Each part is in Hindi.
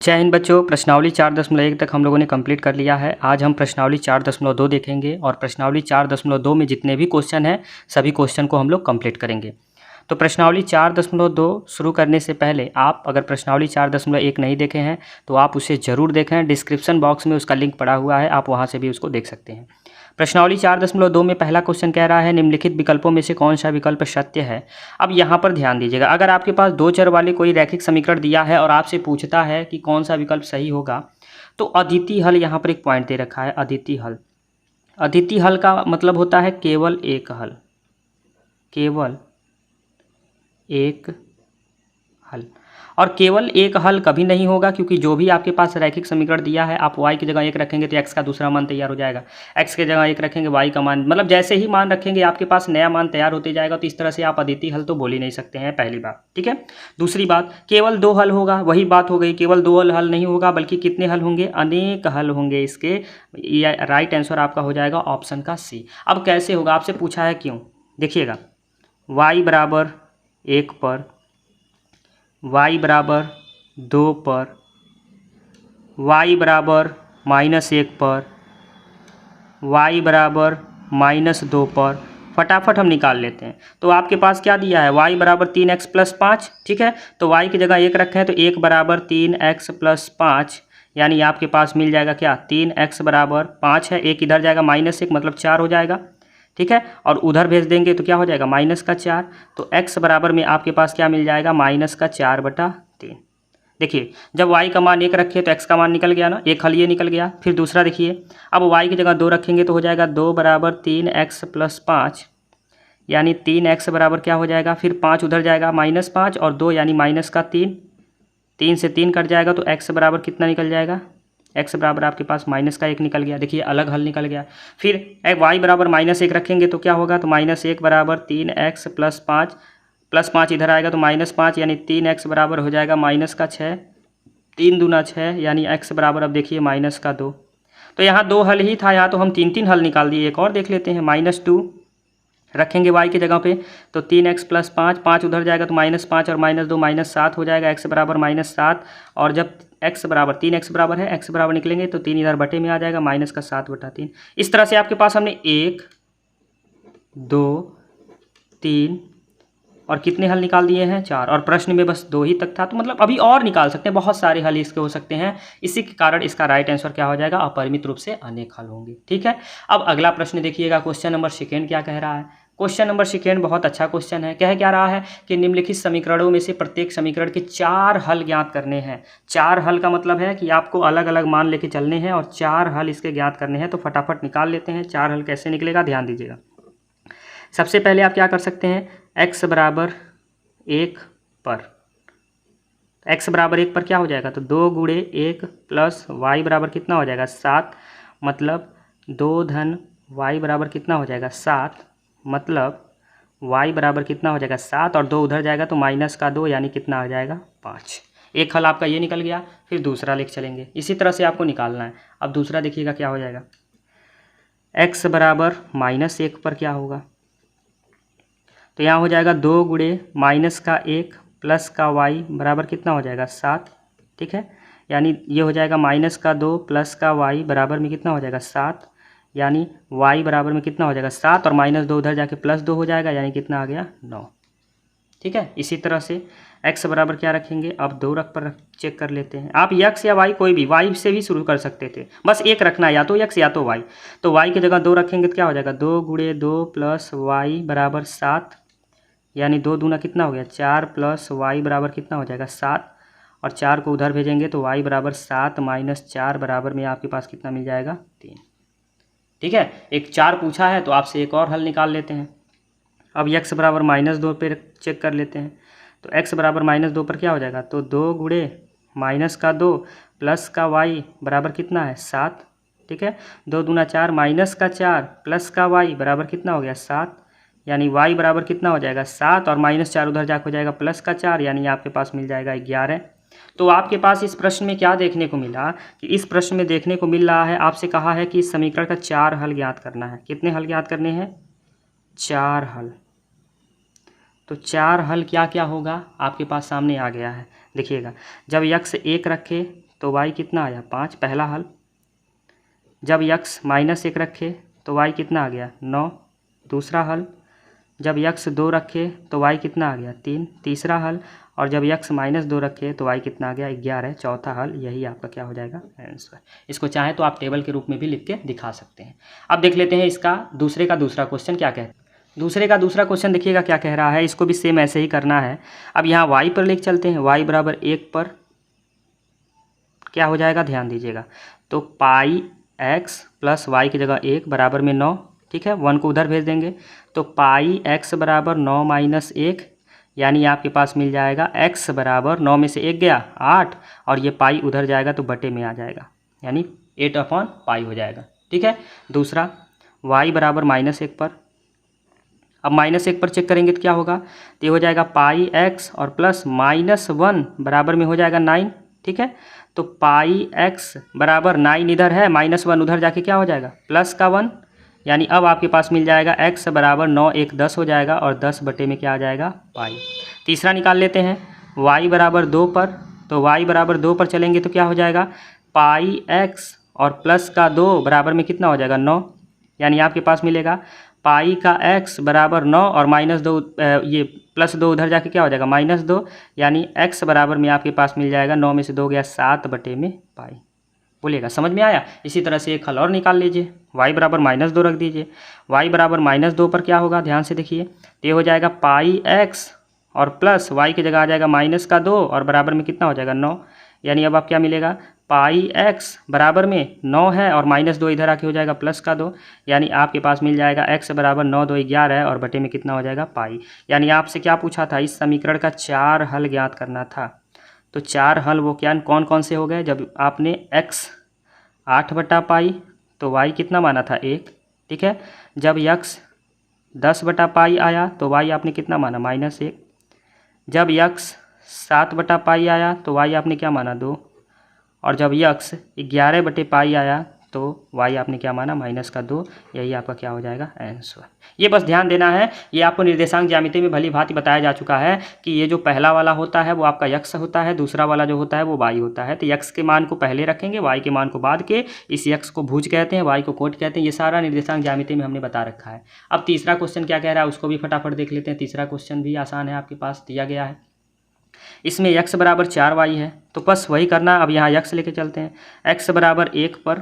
जय हिंद बच्चों। प्रश्नावली 4.1 तक हम लोगों ने कंप्लीट कर लिया है। आज हम प्रश्नावली 4.2 देखेंगे और प्रश्नावली 4.2 में जितने भी क्वेश्चन हैं सभी क्वेश्चन को हम लोग कंप्लीट करेंगे। तो प्रश्नावली 4.2 शुरू करने से पहले आप अगर प्रश्नावली 4.1 नहीं देखे हैं तो आप उसे ज़रूर देखें। डिस्क्रिप्शन बॉक्स में उसका लिंक पड़ा हुआ है, आप वहाँ से भी उसको देख सकते हैं। प्रश्नावली 4.2 में पहला क्वेश्चन कह रहा है निम्नलिखित विकल्पों में से कौन सा विकल्प सत्य है। अब यहाँ पर ध्यान दीजिएगा, अगर आपके पास दो चर वाले कोई रैखिक समीकरण दिया है और आपसे पूछता है कि कौन सा विकल्प सही होगा, तो अद्वितीय हल यहाँ पर एक पॉइंट दे रखा है। अद्वितीय हल, अद्वितीय हल का मतलब होता है केवल एक हल, केवल एक हल। और केवल एक हल कभी नहीं होगा, क्योंकि जो भी आपके पास रैखिक समीकरण दिया है आप y की जगह एक रखेंगे तो x का दूसरा मान तैयार हो जाएगा, x की जगह एक रखेंगे y का मान, मतलब जैसे ही मान रखेंगे आपके पास नया मान तैयार होते जाएगा। तो इस तरह से आप अद्वितीय हल तो बोल ही नहीं सकते हैं, पहली बात। ठीक है। दूसरी बात, केवल दो हल होगा, वही बात हो गई, केवल दो हल नहीं होगा बल्कि कितने हल होंगे, अनेक हल होंगे इसके। राइट आंसर आपका हो जाएगा ऑप्शन का सी। अब कैसे होगा, आपसे पूछा है क्यों, देखिएगा। y बराबर 1 पर, y बराबर 2 पर, y बराबर -1 पर, y बराबर -2 पर, फटाफट हम निकाल लेते हैं। तो आपके पास क्या दिया है, y बराबर 3x + 5। ठीक है, तो y की जगह एक रखें तो 1 बराबर 3x + 5, यानी आपके पास मिल जाएगा क्या, 3x बराबर 5 है, एक इधर जाएगा -1 मतलब 4 हो जाएगा। ठीक है, और उधर भेज देंगे तो क्या हो जाएगा, -4। तो x बराबर में आपके पास क्या मिल जाएगा, -4/3। देखिए, जब y का मान 1 रखे तो x का मान निकल गया ना, एक हल ये निकल गया। फिर दूसरा देखिए, अब y की जगह 2 रखेंगे तो हो जाएगा 2 बराबर 3x + 5, यानी 3x बराबर क्या हो जाएगा, फिर 5 उधर जाएगा -5 और 2 यानी -3, 3 से 3 कट जाएगा तो x बराबर कितना निकल जाएगा, x बराबर आपके पास -1 निकल गया। देखिए अलग हल निकल गया। फिर y बराबर -1 रखेंगे तो क्या होगा, तो -1 बराबर 3x + 5, +5 इधर आएगा तो -5, यानी 3x बराबर हो जाएगा -6, 3 दूना 6, यानी x बराबर अब देखिए -2। तो यहाँ दो हल ही था, यहाँ तो हम 3 हल निकाल दिए। एक और देख लेते हैं, -2 रखेंगे y की जगह पे तो 3x + 5, 5 उधर जाएगा तो -5 और -2 -7 हो जाएगा, x बराबर -7। और जब x बराबर 3x बराबर है, x बराबर निकलेंगे तो 3 इधर बटे में आ जाएगा, -7/3। इस तरह से आपके पास हमने 1 2 3 और कितने हल निकाल दिए हैं, 4। और प्रश्न में बस 2 ही तक था, तो मतलब अभी और निकाल सकते हैं, बहुत सारे हल इसके हो सकते हैं। इसी के कारण इसका राइट आंसर क्या हो जाएगा, अपरिमित रूप से अनेक हल होंगे। ठीक है। अब अगला प्रश्न देखिएगा, क्वेश्चन नंबर 2 क्या कह रहा है। क्वेश्चन नंबर 2 बहुत अच्छा क्वेश्चन है। कह क्या रहा है कि निम्नलिखित समीकरणों में से प्रत्येक समीकरण के 4 हल ज्ञात करने हैं। 4 हल का मतलब है कि आपको अलग अलग मान लेके चलने हैं और 4 हल इसके ज्ञात करने हैं। तो फटाफट निकाल लेते हैं। 4 हल कैसे निकलेगा, ध्यान दीजिएगा। सबसे पहले आप क्या कर सकते हैं, x बराबर 1 पर, x बराबर 1 पर क्या हो जाएगा, तो 2 गुणे 1 प्लस y बराबर कितना हो जाएगा, 7, मतलब 2 धन y बराबर कितना हो जाएगा, 7, मतलब y बराबर कितना हो जाएगा, 7, और 2 उधर जाएगा तो -2, यानी कितना आ जाएगा, 5। एक हल आपका ये निकल गया। फिर दूसरा लिख चलेंगे, इसी तरह से आपको निकालना है। अब दूसरा देखिएगा क्या हो जाएगा, x बराबर -1 पर क्या होगा, तो यहाँ हो जाएगा 2 गुणे -1 प्लस का y बराबर कितना हो जाएगा, 7। ठीक है, यानी ये हो जाएगा -2 प्लस का y बराबर में कितना हो जाएगा, 7, यानी y बराबर में कितना हो जाएगा, 7, और -2 उधर जाके +2 हो जाएगा, यानी कितना आ गया, 9। ठीक है, इसी तरह से x बराबर क्या रखेंगे, अब 2 रख पर चेक कर लेते हैं। आप x या y, कोई भी y से भी शुरू कर सकते थे, बस एक रखना है, या तो x या तो y। तो y की जगह 2 रखेंगे तो क्या हो जाएगा, 2 गुणे 2 प्लस y बराबर 7, यानी 2 दूना कितना हो गया, 4, प्लस y बराबर कितना हो जाएगा, 7, और 4 को उधर भेजेंगे तो y बराबर 7 - 4 बराबर में आपके पास कितना मिल जाएगा, 3। ठीक है, एक 4 पूछा है तो आपसे एक और हल निकाल लेते हैं। अब x बराबर -2 पे चेक कर लेते हैं। तो x बराबर -2 पर क्या हो जाएगा, तो 2 गुणे -2 प्लस का y बराबर कितना है, 7। ठीक है, 2 दूना 4, -4 प्लस का y बराबर कितना हो गया, 7, यानी y बराबर कितना हो जाएगा, 7, और -4 उधर जाकर हो जाएगा +4, यानी आपके पास मिल जाएगा 11। तो आपके पास इस प्रश्न में क्या देखने को मिला, कि इस प्रश्न में देखने को मिल रहा है, आपसे कहा है कि इस समीकरण का 4 हल ज्ञात करना है। कितने हल ज्ञात करने हैं, 4 हल। तो 4 हल क्या क्या होगा आपके पास सामने आ गया है। देखिएगा, जब x 1 रखे तो y कितना आया 5, पहला हल। जब x -1 रखे तो y कितना आ गया 9, दूसरा हल। जब x 2 रखे तो y कितना आ गया 3, तीसरा हल। और जब x -2 रखे तो y कितना आ गया 11, चौथा हल। यही आपका क्या हो जाएगा आंसर। इसको चाहे तो आप टेबल के रूप में भी लिख के दिखा सकते हैं। अब देख लेते हैं इसका दूसरे का दूसरा क्वेश्चन क्या कहता है। दूसरे का दूसरा क्वेश्चन देखिएगा क्या कह रहा है, इसको भी सेम ऐसे ही करना है। अब यहाँ y पर लेके चलते हैं, y बराबर 1 पर क्या हो जाएगा ध्यान दीजिएगा। तो पाई x प्लस वाई की जगह 1 बराबर में 9, ठीक है, 1 को उधर भेज देंगे। तो पाई x बराबर 9 माइनस 1, यानी आपके पास मिल जाएगा x बराबर 9 में से 1 गया 8, और ये पाई उधर जाएगा तो बटे में आ जाएगा, यानी 8/पाई हो जाएगा, ठीक है। दूसरा y बराबर -1 पर, अब -1 पर चेक करेंगे तो क्या होगा, तो ये हो जाएगा पाई x और प्लस -1 बराबर में हो जाएगा 9, ठीक है। तो पाई x बराबर 9 इधर है, -1 उधर जाके क्या हो जाएगा प्लस का 1, यानी अब आपके पास मिल जाएगा x बराबर 9 1 10 हो जाएगा, और 10 बटे में क्या आ जाएगा पाई। तीसरा निकाल लेते हैं, y बराबर 2 पर, तो y बराबर 2 पर चलेंगे तो क्या हो जाएगा पाई x और प्लस का 2 बराबर में कितना हो जाएगा 9, यानी आपके पास मिलेगा पाई का x बराबर 9 और -2 ये +2 उधर जाके क्या हो जाएगा -2, यानी x बराबर में आपके पास मिल जाएगा 9 में से 2 गया 7 बटे में पाई। बोलिएगा समझ में आया। इसी तरह से एक हल और निकाल लीजिए, y बराबर -2 रख दीजिए। y बराबर -2 पर क्या होगा ध्यान से देखिए, तो ये हो जाएगा पाई x और प्लस y की जगह आ जाएगा -2 और बराबर में कितना हो जाएगा 9, यानी अब आप क्या मिलेगा पाई x बराबर में 9 है और -2 इधर आके हो जाएगा प्लस का 2, यानी आपके पास मिल जाएगा x बराबर 9 2 11 है और बटे में कितना हो जाएगा पाई। यानी आपसे क्या पूछा था, इस समीकरण का 4 हल ज्ञात करना था। तो 4 हल वो क्या कौन कौन से हो गए, जब आपने x 8/पाई तो y कितना माना था 1, ठीक है। जब x 10/पाई आया तो y आपने कितना माना -1। जब x 7/पाई आया तो y आपने क्या माना 2, और जब x 11/पाई आया तो y आपने क्या माना -2। यही आपका क्या हो जाएगा आंसर। ये बस ध्यान देना है, ये आपको निर्देशांक ज्यामिति में भली भांति बताया जा चुका है कि ये जो पहला वाला होता है वो आपका x होता है, दूसरा वाला जो होता है वो y होता है। तो x के मान को पहले रखेंगे, y के मान को बाद के, इस x को भुज कहते हैं, y को कोट कहते हैं। ये सारा निर्देशांक ज्यामिति में हमने बता रखा है। अब तीसरा क्वेश्चन क्या कह रहा है उसको भी फटाफट देख लेते हैं। तीसरा क्वेश्चन भी आसान है, आपके पास दिया गया है। इसमें x बराबर 4y है, तो बस वही करना। अब यहाँ x लेके चलते हैं, x बराबर 1 पर,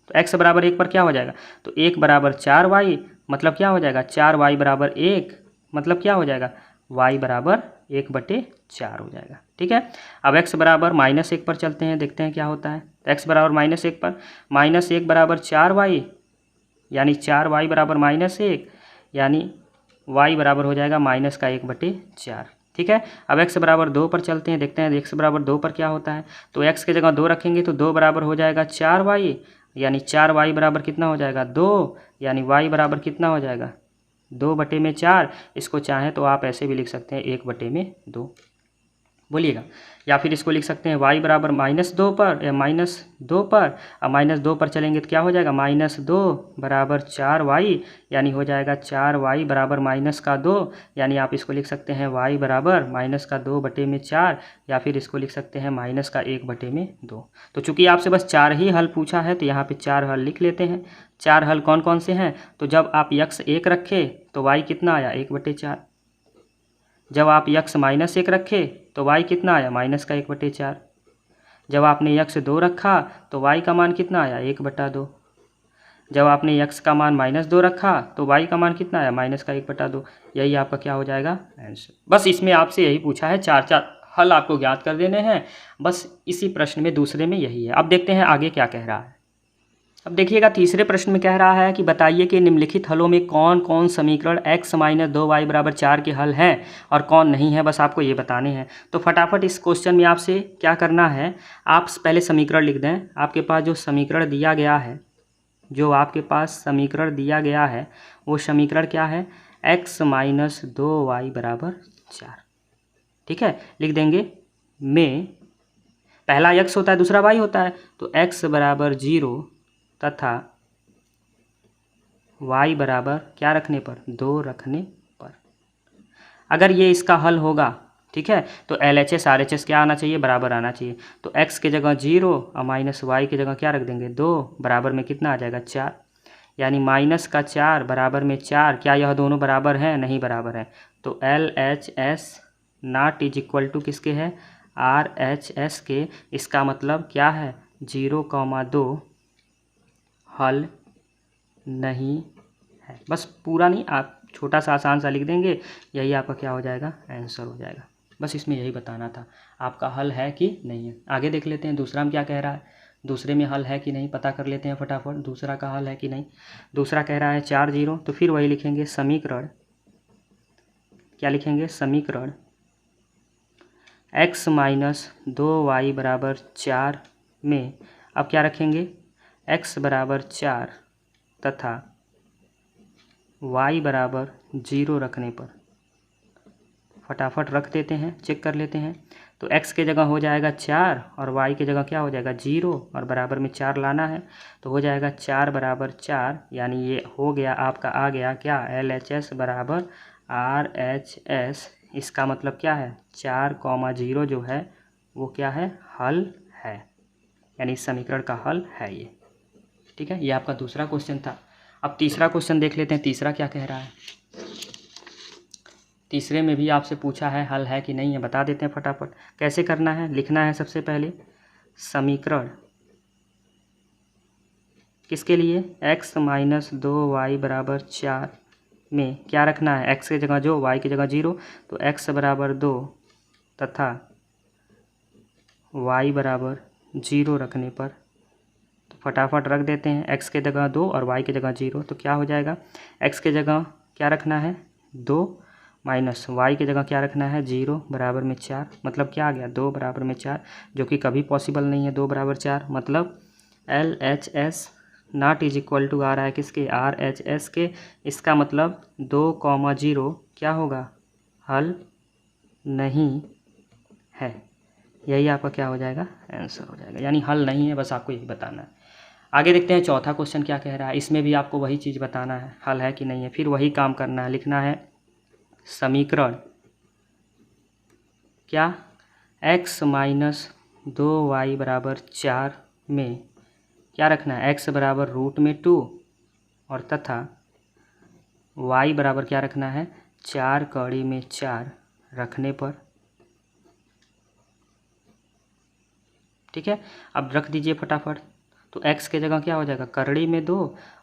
तो x बराबर 1 पर क्या हो जाएगा, तो 1 बराबर 4y, मतलब क्या हो जाएगा 4y बराबर 1, मतलब क्या हो जाएगा y बराबर 1/4 हो जाएगा, ठीक है। अब x बराबर -1 पर चलते हैं, देखते हैं क्या होता है। x बराबर -1 पर, -1 बराबर 4y, यानी 4y बराबर -1, यानी y बराबर हो जाएगा -1/4, ठीक है। अब x बराबर 2 पर चलते हैं, देखते हैं x बराबर 2 पर क्या होता है। तो x की जगह 2 रखेंगे तो 2 बराबर हो जाएगा 4y, यानी 4y बराबर कितना हो जाएगा 2, यानी y बराबर कितना हो जाएगा 2/4। इसको चाहें तो आप ऐसे भी लिख सकते हैं 1/2, बोलिएगा। या फिर इसको लिख सकते हैं y बराबर -2 पर, या -2 पर, अब -2 पर चलेंगे तो क्या हो जाएगा -2 बराबर 4y, यानी हो जाएगा 4y बराबर -2, यानी आप इसको लिख सकते हैं y बराबर -2/4, या फिर इसको लिख सकते हैं -1/2। तो चूंकि आपसे बस 4 ही हल पूछा है तो यहाँ पे 4 हल लिख लेते हैं। 4 हल कौन कौन से हैं, तो जब आप x 1 रखे तो y कितना आया 1/4, जब आप x -1 रखे तो y कितना आया -1/4, जब आपने x 2 रखा तो y का मान कितना आया 1/2, जब आपने x का मान -2 रखा तो y का मान कितना आया -1/2। यही आपका क्या हो जाएगा आंसर। बस इसमें आपसे यही पूछा है, 4 हल आपको ज्ञात कर देने हैं, बस इसी प्रश्न में दूसरे में यही है। अब देखते हैं आगे क्या कह रहा है। अब देखिएगा तीसरे प्रश्न में कह रहा है कि बताइए कि निम्नलिखित हलों में कौन कौन समीकरण x - 2y बराबर 4 के हल हैं और कौन नहीं है, बस आपको ये बताने हैं। तो फटाफट इस क्वेश्चन में आपसे क्या करना है, आप पहले समीकरण लिख दें। आपके पास जो समीकरण दिया गया है, जो आपके पास समीकरण दिया गया है वो समीकरण क्या है, x - 2y बराबर 4, ठीक है। लिख देंगे में पहला x होता है दूसरा y होता है, तो x बराबर 0 तथा y बराबर क्या रखने पर 2 रखने पर। अगर ये इसका हल होगा ठीक है। तो LHS RHS क्या आना चाहिए, बराबर आना चाहिए। तो x की जगह 0 और माइनस y की जगह क्या रख देंगे 2, बराबर में कितना आ जाएगा 4, यानी माइनस का 4 बराबर में 4। क्या यह दोनों बराबर हैं, नहीं बराबर है। तो LHS not is equal to किसके है, RHS के। इसका मतलब क्या है 0,2 हल नहीं है। बस पूरा नहीं, आप छोटा सा आसान सा लिख देंगे, यही आपका क्या हो जाएगा, आंसर हो जाएगा। बस इसमें यही बताना था, आपका हल है कि नहीं है। आगे देख लेते हैं दूसरा में क्या कह रहा है, दूसरे में हल है कि नहीं पता कर लेते हैं फटाफट, दूसरा का हल है कि नहीं। दूसरा कह रहा है 4 0, तो फिर वही लिखेंगे समीकरण, क्या लिखेंगे, समीकरण x माइनस 2y बराबर 4 में अब क्या रखेंगे, x बराबर 4 तथा y बराबर 0 रखने पर, फटाफट रख देते हैं, चेक कर लेते हैं। तो x के जगह हो जाएगा 4 और y की जगह क्या हो जाएगा 0 और बराबर में 4 लाना है, तो हो जाएगा 4 बराबर 4, यानी ये हो गया आपका, आ गया क्या, LHS बराबर RHS। इसका मतलब क्या है 4,0 जो है वो क्या है, हल है, यानी इस समीकरण का हल है ये। ठीक है, ये आपका दूसरा क्वेश्चन था। अब तीसरा क्वेश्चन देख लेते हैं, तीसरा क्या कह रहा है। तीसरे में भी आपसे पूछा है हल है कि नहीं है, बता देते हैं फटाफट। कैसे करना है, लिखना है सबसे पहले समीकरण किसके लिए, x माइनस 2y बराबर 4 में क्या रखना है, x की जगह जो, y की जगह 0, तो x बराबर 2 तथा y बराबर 0 रखने पर, तो फटाफट रख देते हैं, x के जगह 2 और y की जगह 0, तो क्या हो जाएगा, x के जगह क्या रखना है 2 माइनस y की जगह क्या रखना है 0 बराबर में 4, मतलब क्या आ गया 2 बराबर में 4, जो कि कभी पॉसिबल नहीं है 2 बराबर 4, मतलब LHS not is equal to आ रहा है किसके, RHS के। इसका मतलब 2,0 क्या होगा, हल नहीं है, यही आपका क्या हो जाएगा, आंसर हो जाएगा, यानी हल नहीं है, बस आपको यही बताना है। आगे देखते हैं चौथा क्वेश्चन क्या कह रहा है। इसमें भी आपको वही चीज़ बताना है, हल है कि नहीं है, फिर वही काम करना है, लिखना है समीकरण क्या, x माइनस 2y बराबर 4 में क्या रखना है, x बराबर √2 और तथा y बराबर क्या रखना है 4 रखने पर। ठीक है, अब रख दीजिए फटाफट। तो x के जगह क्या हो जाएगा 2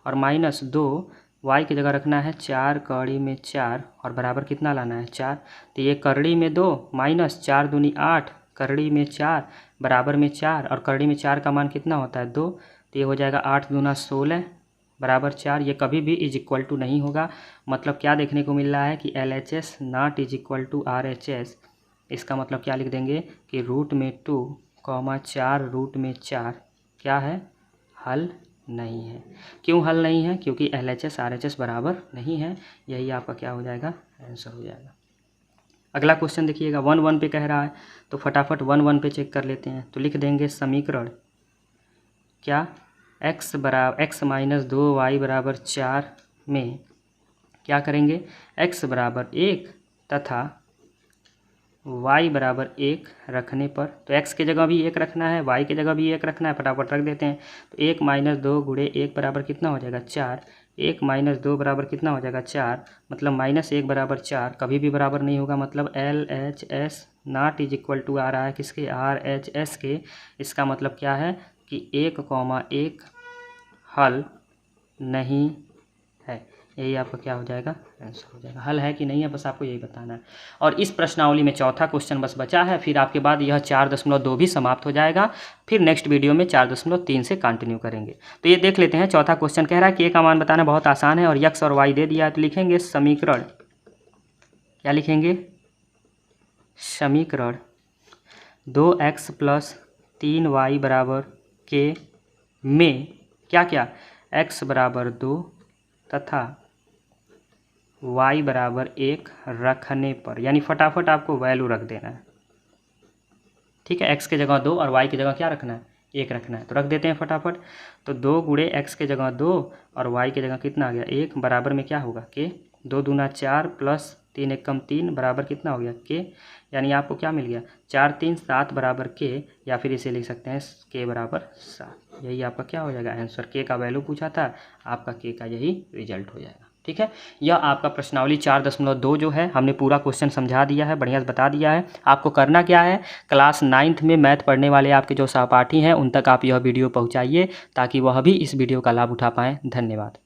और माइनस 2, y की जगह रखना है 4 और बराबर कितना लाना है 4। तो ये 2 माइनस 4 दूनी 8 4 बराबर में 4 और 4 का मान कितना होता है 2, तो ये हो जाएगा 8 दूना 16 बराबर 4। ये कभी भी इज इक्वल टू नहीं होगा, मतलब क्या देखने को मिल रहा है कि LHS not is equal to RHS। इसका मतलब क्या लिख देंगे कि √2, 4 क्या है, हल नहीं है। क्यों हल नहीं है, क्योंकि LHS RHS बराबर नहीं है, यही आपका क्या हो जाएगा, आंसर हो जाएगा। अगला क्वेश्चन देखिएगा 1 1 पे कह रहा है, तो फटाफट 1 1 पे चेक कर लेते हैं। तो लिख देंगे समीकरण क्या, x माइनस 2y बराबर 4 में क्या करेंगे, x बराबर 1 तथा y बराबर 1 रखने पर, तो x की जगह भी 1 रखना है, y की जगह भी 1 रखना है, फटाफट रख देते हैं। तो 1 माइनस 2 गुणे 1 बराबर कितना हो जाएगा 4, 1 माइनस 2 बराबर कितना हो जाएगा 4, मतलब माइनस 1 बराबर 4, कभी भी बराबर नहीं होगा, मतलब LHS not is equal to आ रहा है किसके, RHS के। इसका मतलब क्या है कि 1,1 हल नहीं है, यही आपका क्या हो जाएगा, आंसर हो जाएगा। हल है कि नहीं है, बस आपको यही बताना है। और इस प्रश्नावली में चौथा क्वेश्चन बस बचा है, फिर आपके बाद यह 4.2 भी समाप्त हो जाएगा, फिर नेक्स्ट वीडियो में 4.3 से कंटिन्यू करेंगे। तो ये देख लेते हैं, चौथा क्वेश्चन कह रहा है कि ए का मान बताना बहुत आसान है और x और y दे दिया है, तो लिखेंगे समीकरण, क्या लिखेंगे, समीकरण 2x + 3y बराबर के में क्या क्या, x बराबर 2 तथा y बराबर 1 रखने पर, यानी फटाफट आपको वैल्यू रख देना है। ठीक है, x के जगह 2 और y की जगह क्या रखना है 1 रखना है, तो रख देते हैं फटाफट। तो 2 गुणे x के जगह 2 और y की जगह कितना आ गया 1 बराबर में क्या होगा कि 2 दूना 4 प्लस 3 एक कम 3 बराबर कितना हो गया के, यानी आपको क्या मिल गया 4 3 7 बराबर के, या फिर इसे लिख सकते हैं के बराबर 7। यही आपका क्या हो जाएगा आंसर। के का वैल्यू पूछा था, आपका के का यही रिजल्ट हो जाएगा। ठीक है, यह आपका प्रश्नावली 4.2 जो है हमने पूरा क्वेश्चन समझा दिया है, बढ़िया से बता दिया है। आपको करना क्या है, क्लास 9th में मैथ पढ़ने वाले आपके जो सहपाठी हैं उन तक आप यह वीडियो पहुंचाइए ताकि वह भी इस वीडियो का लाभ उठा पाएँ। धन्यवाद।